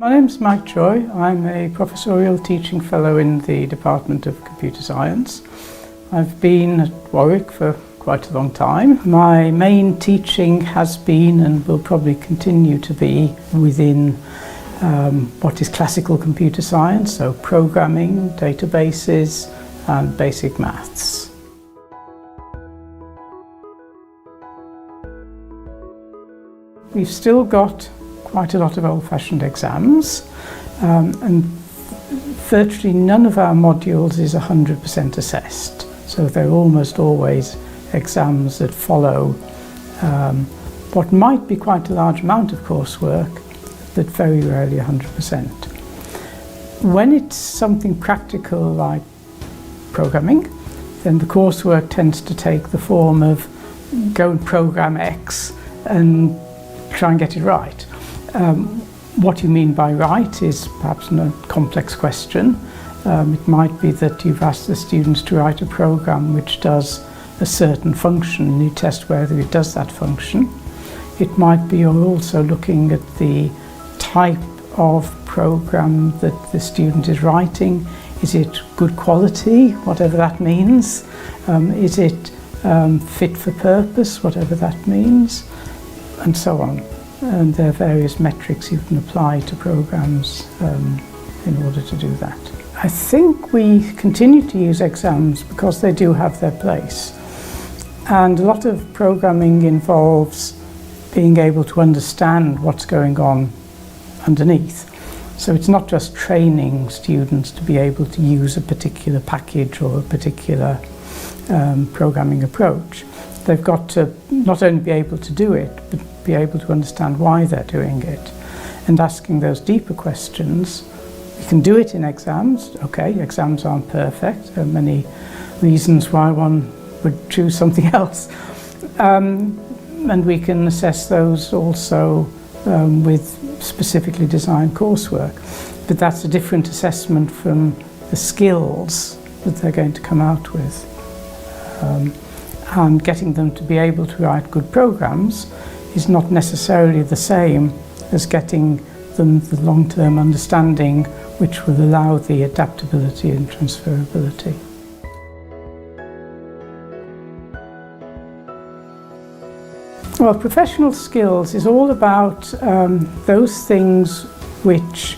My name's Mike Choi. I'm a professorial teaching fellow in the Department of Computer Science. I've been at Warwick for quite a long time. My main teaching has been and will probably continue to be within what is classical computer science, so programming, databases and basic maths. We've still got quite a lot of old-fashioned exams, and virtually none of our modules is 100% assessed. So they're almost always exams that follow what might be quite a large amount of coursework, but very rarely 100%. When it's something practical like programming, then the coursework tends to take the form of go and program X and try and get it right. What you mean by right is perhaps a complex question. It might be that you've asked the students to write a program which does a certain function and you test whether it does that function. It might be you're also looking at the type of program that the student is writing. Is it good quality, whatever that means? Is it fit for purpose, whatever that means? And so on. And there are various metrics you can apply to programs in order to do that. I think we continue to use exams because they do have their place. And a lot of programming involves being able to understand what's going on underneath. So it's not just training students to be able to use a particular package or a particular programming approach. They've got to not only be able to do it, but be able to understand why they're doing it. And asking those deeper questions. You can do it in exams. Okay, exams aren't perfect. There are many reasons why one would choose something else. And we can assess those also with specifically designed coursework. But that's a different assessment from the skills that they're going to come out with. And getting them to be able to write good programs is not necessarily the same as getting them the long-term understanding which will allow the adaptability and transferability. Well, professional skills is all about those things which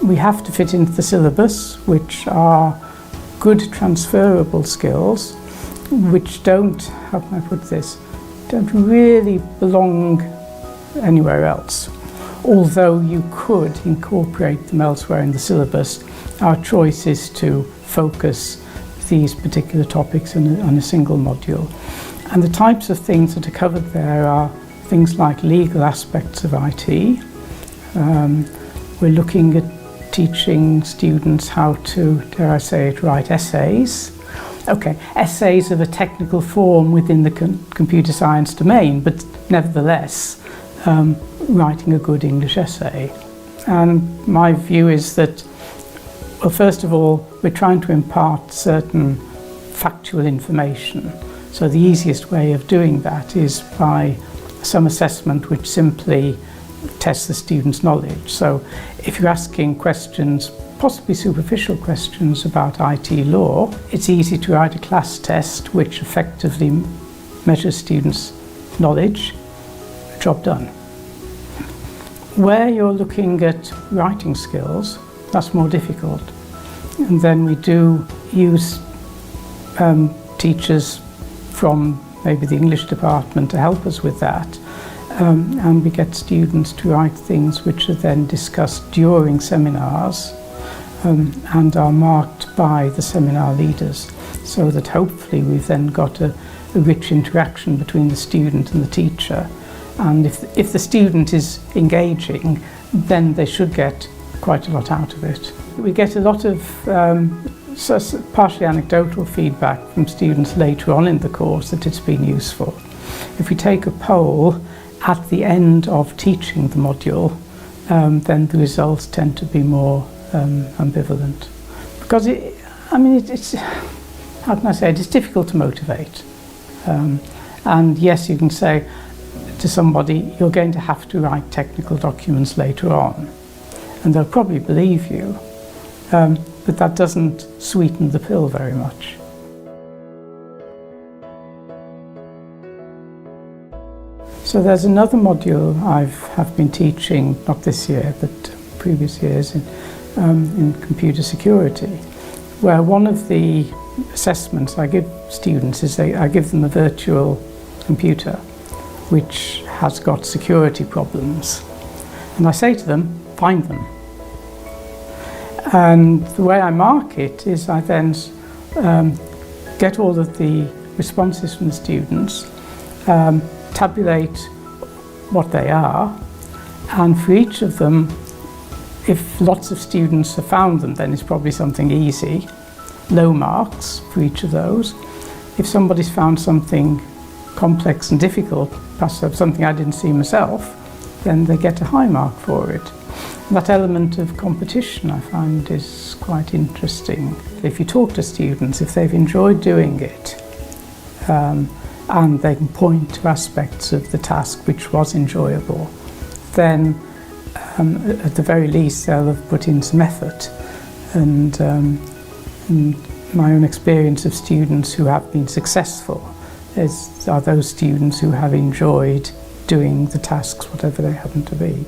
we have to fit into the syllabus, which are good transferable skills, which don't, how can I put this, don't really belong anywhere else. Although you could incorporate them elsewhere in the syllabus, our choice is to focus these particular topics on a single module. And the types of things that are covered there are things like legal aspects of IT. We're looking at teaching students how to, dare I say it, write essays. Okay, essays of a technical form within the computer science domain, but nevertheless, writing a good English essay. And my view is that, well, first of all, we're trying to impart certain factual information. So the easiest way of doing that is by some assessment which simply tests the student's knowledge. So if you're asking questions, possibly superficial questions about IT law, it's easy to write a class test which effectively measures students' knowledge, job done. Where you're looking at writing skills, that's more difficult. And then we do use teachers from maybe the English department to help us with that. And we get students to write things which are then discussed during seminars and are marked by the seminar leaders, so that hopefully we've then got a rich interaction between the student and the teacher. And if the student is engaging, then they should get quite a lot out of it. We get a lot of partially anecdotal feedback from students later on in the course that it's been useful. If we take a poll at the end of teaching the module, then the results tend to be more ambivalent. Because it's, how can I say it, it's difficult to motivate. And yes, you can say to somebody, you're going to have to write technical documents later on. and they'll probably believe you, but that doesn't sweeten the pill very much. So there's another module I have been teaching, not this year, but previous years, in computer security, where one of the assessments I give students is I give them a virtual computer which has got security problems. And I say to them, find them. And the way I mark it is I then get all of the responses from the students, tabulate what they are, and for each of them, if lots of students have found them, then it's probably something easy, low marks for each of those. If somebody's found something complex and difficult, perhaps something I didn't see myself, then they get a high mark for it. And that element of competition I find is quite interesting. If you talk to students, if they've enjoyed doing it, and they can point to aspects of the task which was enjoyable, then at the very least they'll have put in some effort. And my own experience of students who have been successful are those students who have enjoyed doing the tasks, whatever they happen to be.